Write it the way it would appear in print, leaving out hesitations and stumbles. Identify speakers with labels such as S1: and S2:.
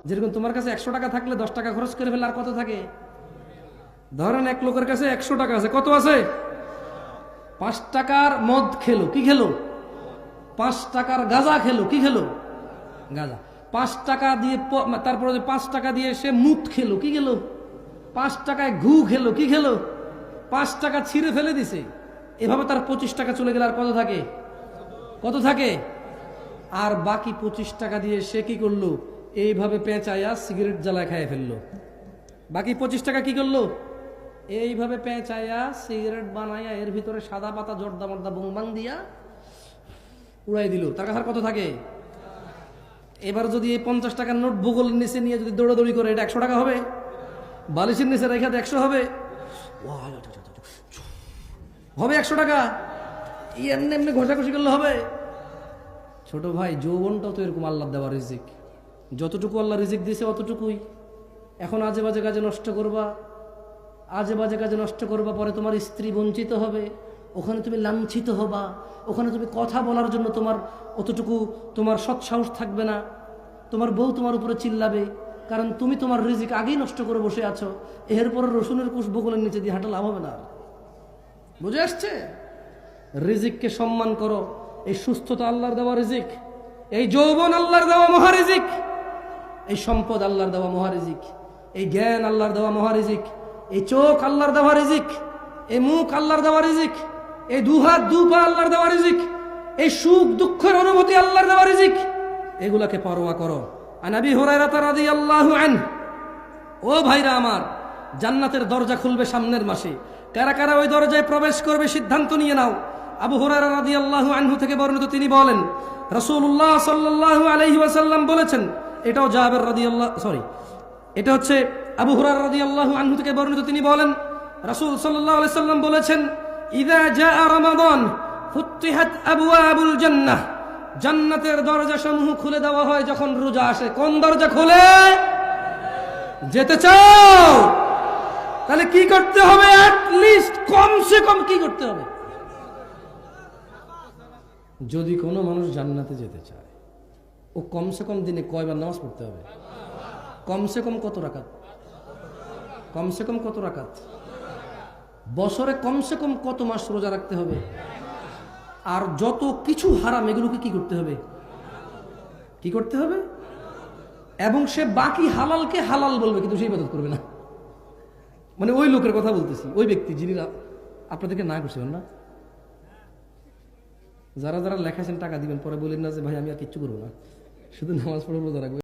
S1: যেরকম তোমার কাছে 100 টাকা থাকলে 10 টাকা খরচ করে ফেলে আর কত থাকে? ধরেন এক লোকের কাছে 100 টাকা আছে, কত আছে? 5 টাকার মদ খেলো, কি খেলো? 5 টাকার গাঁজা খেলো, কি খেলো? গাঁজা। 5 টাকা দিয়ে তারপরে 5 টাকা দিয়ে সে মুখ খেলো, কি খেলো? 5 টাকায় ঘু খেলো, কি খেলো? 5 টাকা ছিঁড়ে ফেলে দিছে। এভাবে তার 25 টাকা চলে গেলে আর কত থাকে? কত থাকে? আর বাকি 25 টাকা দিয়ে সে কি করলো? এইভাবে পেঁচাইয়া সিগারেট জ্বালায় খাইয়ে ফেললো। বাকি 25 টাকা কি করলো? এইভাবে পেঁচাইয়া সিগারেট বানাইয়া এর ভিতরে সাদা পাতা জর্দা মর্দা বুংবাং দিয়া উড়াই দিল। তার কাছে আর কত থাকে? এবার যদি এই 50 টাকার নোট ভূগোল নিচে নিয়ে যদি দৌড়াদৌড়ি করে, এটা 100 টাকা হবে? বালিশের নিচে রেখা 100 হবে? হবে 100 টাকা? এমনি এমনি ঘষাঘষি করলে হবে? ছোট ভাই, যৌবনটাও তো এরকম আল্লাহ দেওয়া রিজিক। যতটুকু আল্লাহ রিজিক দিয়েছে অতটুকুই। এখন আজে বাজে কাজে নষ্ট করবা, আজে বাজে কাজে নষ্ট করবা, পরে তোমার স্ত্রী বঞ্চিত হবে, ওখানে তুমি লাঞ্ছিত হবা, ওখানে তুমি কথা বলার জন্য তোমার অতটুকু তোমার সৎসাহস থাকবে না, তোমার বউ তোমার উপরে চিল্লাবে, কারণ তুমি তোমার রিজিক আগেই নষ্ট করে বসে আছো। এরপরে রসুনের কুশ বগলের নিচে দিয়ে হাঁটা লাভ হবে না। বুঝে আসছে? রিজিককে সম্মান করো। এই সুস্থতা আল্লাহর দেওয়া রিজিক, এই যৌবন আল্লাহর দেওয়া মহারিজিক, এই সম্পদ আল্লাহর দেওয়া মহারিজিক, এই জ্ঞান আল্লাহর দেওয়া মহারিজিক, এই চোখ আল্লাহর দেওয়া রিজিক, এই মুখ আল্লাহর দেওয়া রিজিক, এই দুহাত দুপা আল্লাহর দেওয়া রিজিক, এই সুখ দুঃখের অনুভূতি আল্লাহর দেওয়া রিজিক। এগুলাকে পরোয়া করো। আন আবি হুরায়রা রাদিয়াল্লাহু আনহু, ও ভাইরা আমার, জান্নাতের দরজা খুলবে সামনের মাসে। কারা কারা ওই দরজায় প্রবেশ করবে সিদ্ধান্ত নিয়ে নাও। আবু হুরায়রা রাদিয়াল্লাহু আনহু থেকে বর্ণিত, তিনি বলেন রাসূলুল্লাহ সাল্লাল্লাহু আলাইহি ওয়াসাল্লাম বলেছেন, এটাও জাবের এটা হচ্ছে আবু হুরায়রা রাদিয়াল্লাহু আনহু থেকে বর্ণিত, তিনি বলেন রাসূল সাল্লাল্লাহু আলাইহি সাল্লাম বলেছেন, ইযা জাআ রমাদান ফুতিহাত আবওয়াবুল জান্নাহ, জান্নাতের দরজাসমূহ খুলে দেওয়া হয় যখন রোজা আসে। কোন দরজা খুলে? যেতে চাও? তাহলে কি করতে হবে? অ্যাট লিস্ট কমসে কম কি করতে হবে? যদি কোনো মানুষ জান্নাতে যেতে চায়, ও কমসে কম দিনে কয়বার নামাজ পড়তে হবে? কমসে কম কত রাকাত? কমসে কম কত রাকাত? বছরে কমসে কম কত মাস রোজা রাখতে হবে? আর যত কিছু হারাম এগুলোকে কি করতে হবে? কি করতে হবে? এবং সে বাকি হালালকে হালাল বলবে, কিন্তু সেই ইবাদত করবে না। মানে ওই লোকের কথা বলতেছি, ওই ব্যক্তি যিনি আপনাদেরকে না করছেন না, যারা যারা লেখাছেন টাকা দিবেন, পরে বলেন না যে ভাই আমি আর কিচ্ছু করবো না, শুধু নামাজ পড়ে রোজা রাখবো।